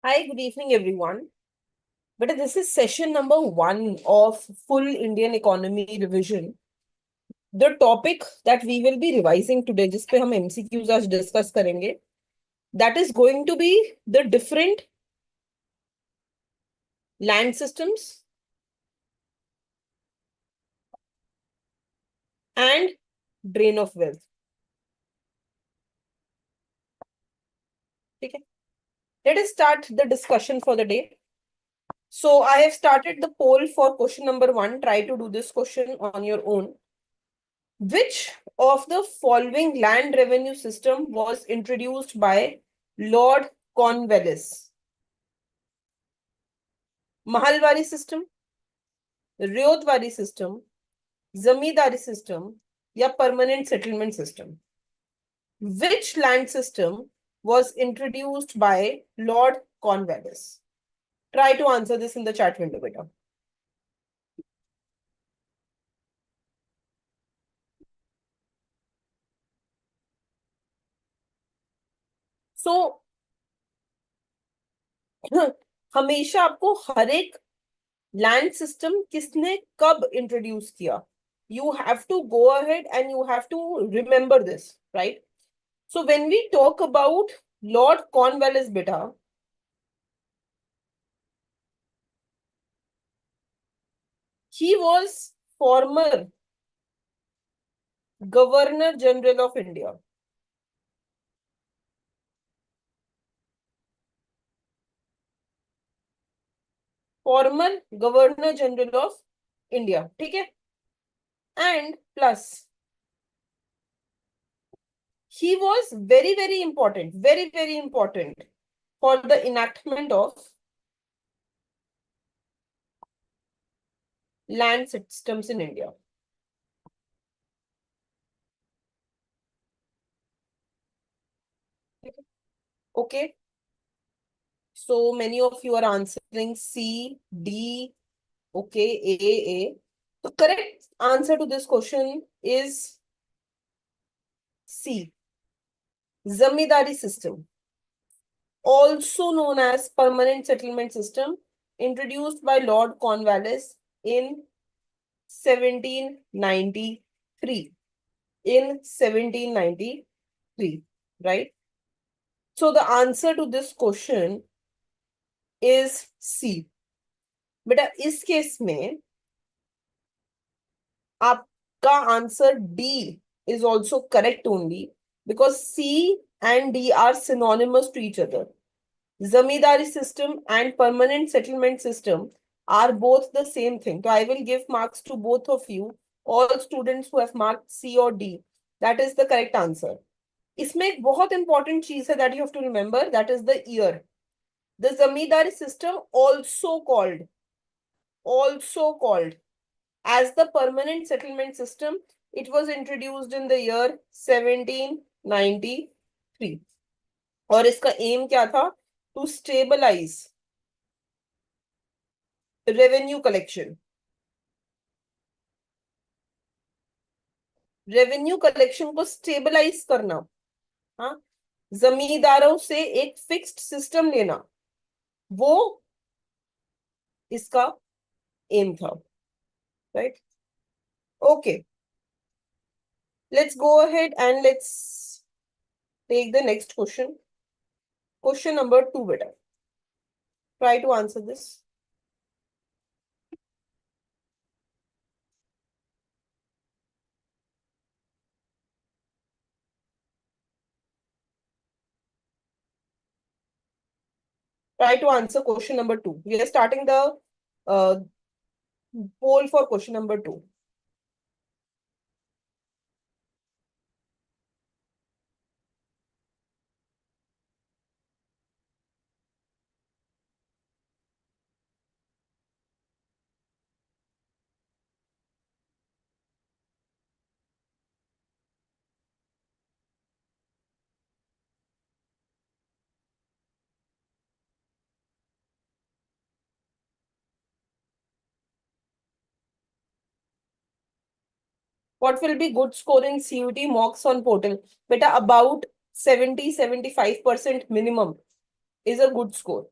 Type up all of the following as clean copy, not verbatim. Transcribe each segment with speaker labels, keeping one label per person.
Speaker 1: Hi, good evening, everyone. But this is session number 1 of full Indian economy revision. The topic that we will be revising today, जिस पे हम MCQs आज discuss करेंगे, that is going to be the different land systems and drain of wealth. ठीक है? Let us start the discussion for the day. So I have started the poll for question number 1. Try to do this question on your own. Which of the following land revenue system was introduced by Lord Cornwallis? Mahalwari system, Ryotwari system, Zamindari system, या permanent settlement system? Which land system was introduced by Lord Cornwallis? Try to answer this in the chat window, beta. So, हमेशा आपको हर एक land system किसने कब introduce किया, you have to go ahead and you have to remember this, right? So when we talk about Lord Cornwallis, beta, he was former Governor General of India. Former Governor General of India, ठीक है? And plus he was very important, very important for the enactment of land systems in India. Okay, so many of you are answering C, D, okay, A. The correct answer to this question is C, Zamindari system, also known as permanent settlement system, introduced by Lord Cornwallis in 1793. In 1793, right? So the answer to this question is C. बेटा इस case में आपका answer D is also correct only because C and D are synonymous to each other. Zamindari system and permanent settlement system are both the same thing. So I will give marks to both of you, all students who have marked C or D. That is the correct answer. इसमें एक बहुत important चीज है that you have to remember, that is the year. The Zamindari system also called as the permanent settlement system, it was introduced in the year 1793. और इसका aim क्या था? To stabilize revenue collection. Revenue collection को stabilise करना, हाँ, जमींदारों से एक फिक्स्ड सिस्टम लेना, वो इसका एम था, right? Okay, let's go ahead and let's take the next question. Question number 2, beta. Try to answer this. Try to answer question number 2. We are starting the poll for question number 2. What will be good score in CUT mocks on portal? Beta, about 70-75% minimum is a good score.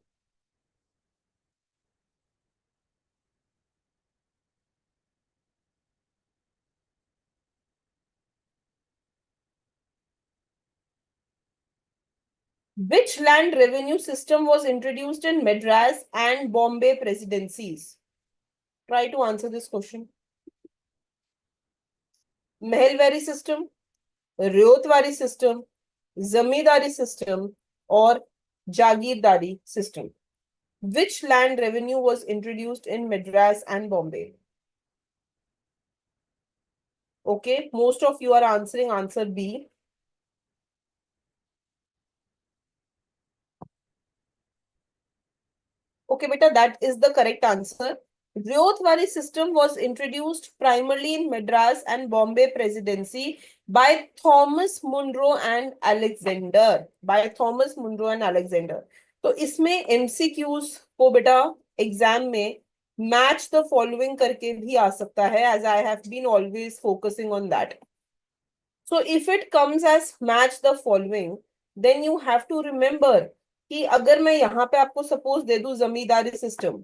Speaker 1: Which land revenue system was introduced in Madras and Bombay presidencies? Try to answer this question. Mehelwari system, Ryotwari system, Zamindari system, or Jagirdari system. Which land revenue was introduced in Madras and Bombay? Okay, most of you are answering answer B. Okay, beta, that is the correct answer. Ryotwari system was introduced primarily in Madras and Bombay presidency by Thomas Munro and Alexander. By Thomas Munro and Alexander. तो इसमें MCQs को बेटा exam में match the following करके भी आ सकता है, as I have been always focusing on that. So if it comes as match the following, then you have to remember कि अगर मैं यहाँ पे आपको सपोज दे दूं जमींदारी system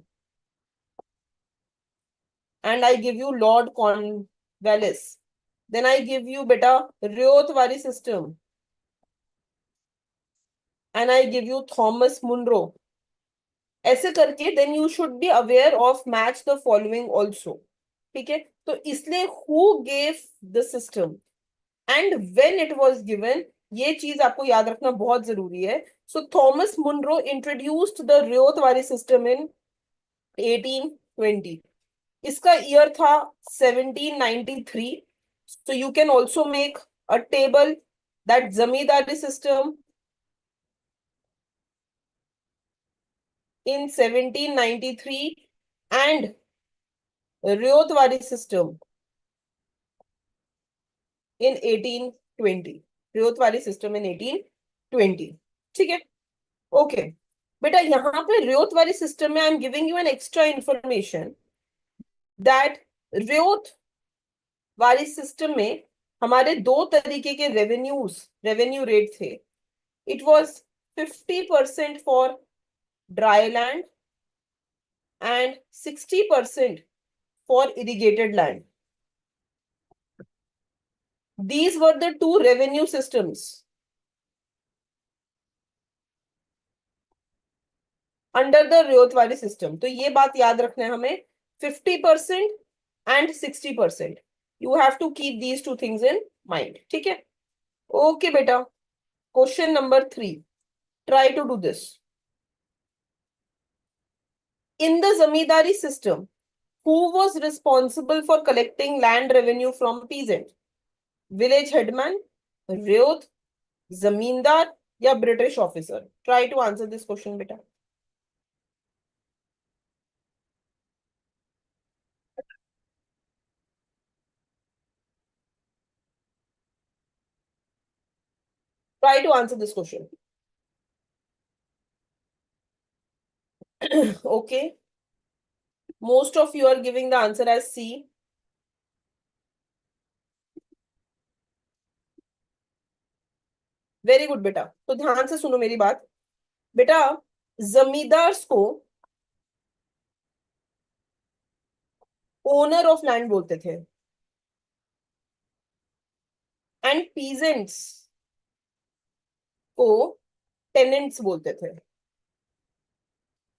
Speaker 1: and I give you Lord Cornwallis, then I give you beta Ryotwari system and I give you Thomas Munro. ऐसे करके then you should be aware of match the following also. ठीक है, तो इसलिए who gave the system and when it was given, ये चीज आपको याद रखना बहुत जरूरी है. So Thomas Munro introduced the Ryotwari system in 1820. इसका ईयर था 1793. So you can also make a table that zamindari system in 1793 and Ryotwari system in 1820. Ryotwari system in 1820. ठीक है, ओके बेटा. यहाँ पे Ryotwari system में I am giving you an extra information that Ryotwari system में हमारे दो तरीके के रेवेन्यू रेट थे. It was 50% for dry land and 60% for irrigated land. These were the two revenue systems under the Ryotwari system. तो ये बात याद रखना है हमें, 50% and 60%. You have to keep these two things in mind. ठीक है, ओके बेटा. Question number 3. Try to do this. In the zamindari system, who was responsible for collecting land revenue from peasant? Village headman, Ryot, zamindar या British officer? Try to answer this question, beta. Try to answer this question. Okay. Most of you are giving the answer as C. Very good बेटा. तो ध्यान से सुनो मेरी बात बेटा. जमींदार को ओनर ऑफ लैंड बोलते थे एंड पीजेंट्स को टेनेंट्स बोलते थे.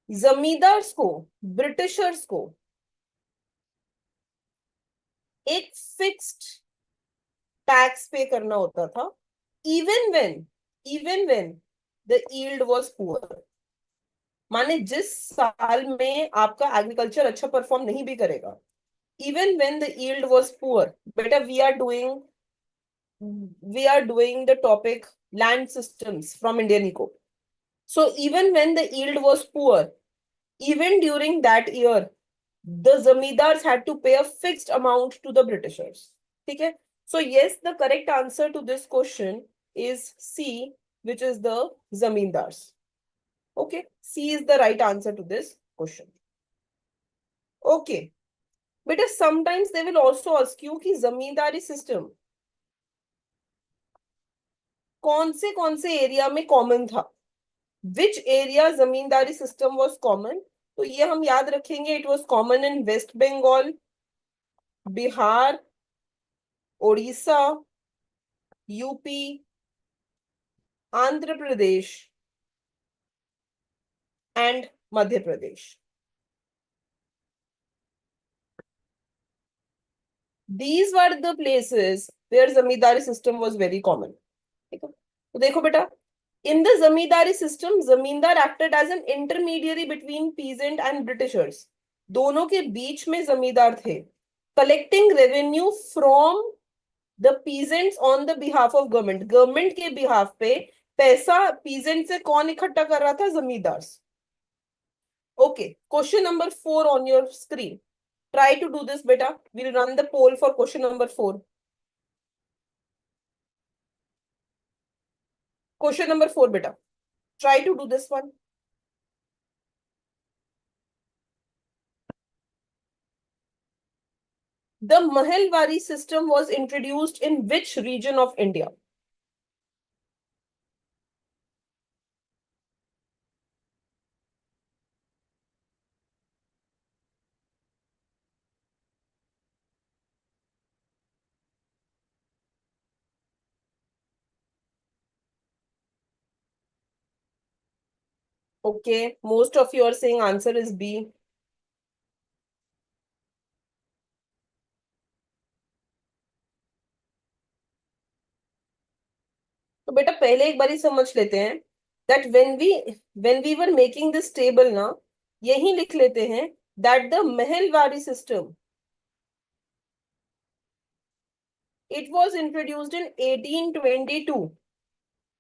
Speaker 1: जमींदार्स को, ब्रिटिशर्स को एक फिक्स्ड टैक्स पे करना होता था even when the yield was poor. माने जिस साल में आपका एग्रीकल्चर अच्छा परफॉर्म नहीं भी करेगा, even when the yield was poor. बेटा we are doing the topic land systems from Indian Eco. So even when the yield was poor, even during that year, the zamindars had to pay a fixed amount to the Britishers. Okay? So yes, the correct answer to this question is C, which is the zamindars. Okay, C is the right answer to this question. Okay, but sometimes they will also ask you कि zamindari system कौन से area में common था, which area zamindari system was common. तो ये हम याद रखेंगे. It was common in West Bengal, Bihar, Odisha, UP, Andhra Pradesh and Madhya Pradesh. These were the places where zamindari system was very common. ठीक है? तो देखो बेटा, in the zamindari system, zamindar acted as an intermediary between peasant and Britishers. दोनों के बीच में जमींदार थे, collecting revenue from the peasants on the behalf of government. Government के behalf पे पैसा peasant से कौन इकट्ठा कर रहा था? जमींदार. Okay, question number 4 on your screen. Try to do this, beta. We'll run the poll for question number 4. Question number 4, beta. Try to do this one. The Mahalwari system was introduced in which region of India? Okay, most of you are saying answer is B. तो बेटा पहले एक बारी समझ लेते हैं that when we were making this table ना, यही लिख लेते हैं that the Mahalwari system, it was introduced in 1822.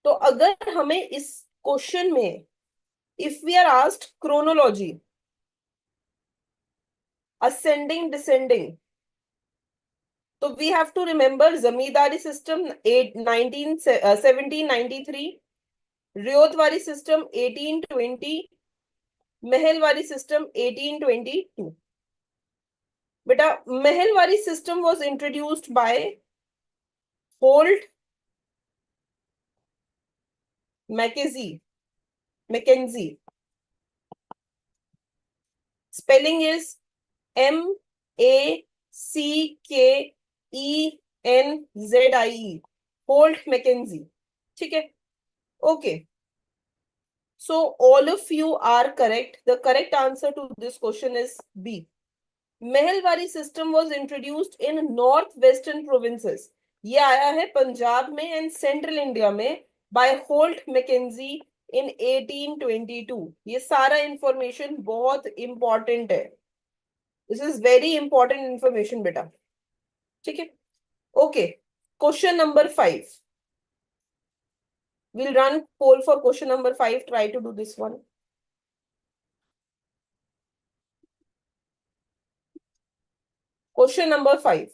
Speaker 1: तो अगर हमें इस क्वेश्चन में if we are asked chronology, ascending descending, तो we have to remember zamindari system 1793, ryotwari system 1820, Mahalwari system 1822. बेटा Mahalwari system was introduced by Holt Mackenzie. Spelling is Mackenzie. Holt Mackenzie. ठीक है? Okay. So all of you are correct. The correct answer to this question is B. Mahalwari system was introduced in northwestern provinces. ये आया है पंजाब में and central India में by Holt Mackenzie in 1822. ये सारा information बहुत इंपॉर्टेंट है. This is very important information, बेटा. ठीक है? Okay. Question number 5. We'll run poll for question number 5. Try to do this one. Question number 5.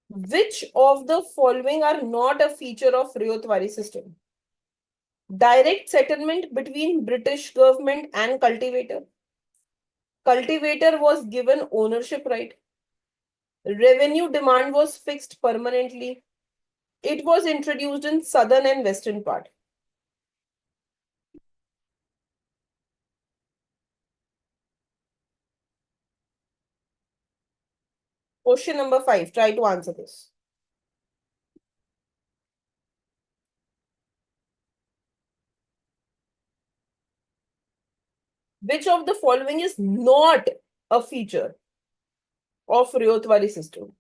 Speaker 1: Which of the following are not a feature of Ryotwari system? Direct settlement between British government and cultivator. Cultivator was given ownership right. Revenue demand was fixed permanently. It was introduced in southern and western part. Question number 5. Try to answer this. Which of the following is not a feature of Ryotwari system?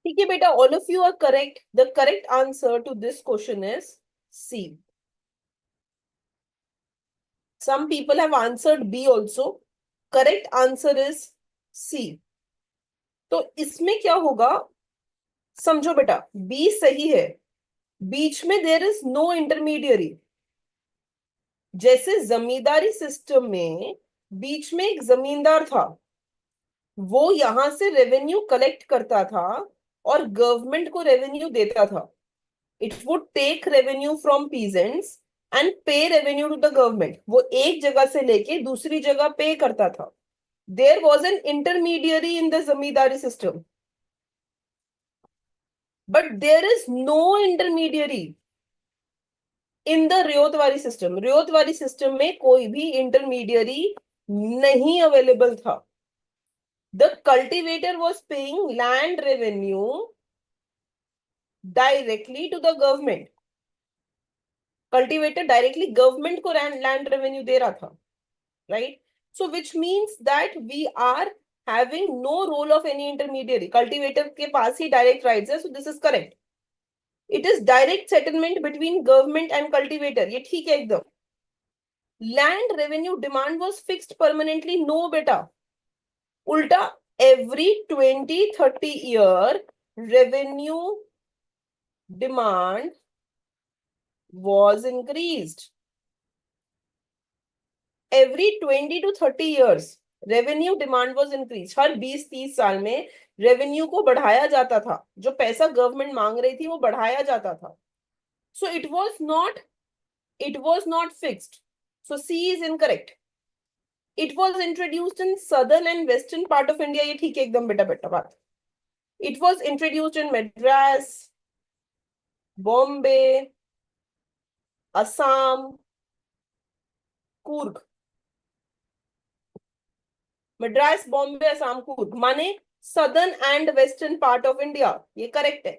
Speaker 1: ठीक है बेटा, all of you are correct. The correct answer to this question is C. Some people have answered B also. Correct answer is C. तो इसमें क्या होगा? समझो बेटा, B सही है. बीच में देयर इज नो इंटरमीडियरी. जैसे जमींदारी सिस्टम में बीच में एक जमींदार था, वो यहां से रेवेन्यू कलेक्ट करता था और गवर्नमेंट को रेवेन्यू देता था. It would take revenue from peasants and pay revenue to the government. वो एक जगह से लेके दूसरी जगह पे करता था. There was an intermediary in the zamindari system, but there is no intermediary in the ryotwari system में कोई भी इंटरमीडियरी नहीं अवेलेबल था. The cultivator was paying land revenue directly to the government. Cultivator directly government को लैंड रेवेन्यू दे रहा था, right? So which means that we are having no role of any intermediary. Cultivator के पास ही direct rights है, so this is correct. It is direct settlement between government and cultivator, ये ठीक है एकदम. Land revenue demand was fixed permanently, no बेटा. उल्टा every 20-30 year revenue demand was increased. Every 20 to 30 years revenue demand was increase. हर 20-30 साल में revenue को बढ़ाया जाता था. जो पैसा गवर्नमेंट मांग रही थी वो बढ़ाया जाता था. So it was not fixed. So C is incorrect. It was introduced in southern and western part of India, ये ठीक है एकदम बेटा बेटा बात. It was introduced in Madras, Bombay, Assam, Coorg. Madras, Bombay, Assam, Coorg माने southern and western part of India, ये करेक्ट है.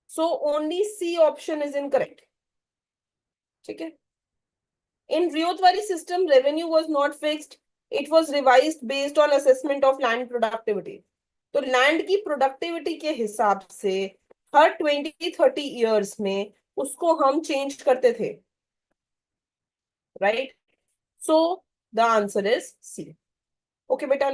Speaker 1: So only C option is incorrect. ठीक है. In ryotwari system revenue was not fixed, it was revised based on assessment of land productivity. तो land की productivity के हिसाब से हर 20-30 ईयर्स में उसको हम चेंज करते थे, right? So the answer is C. Okay बेटा.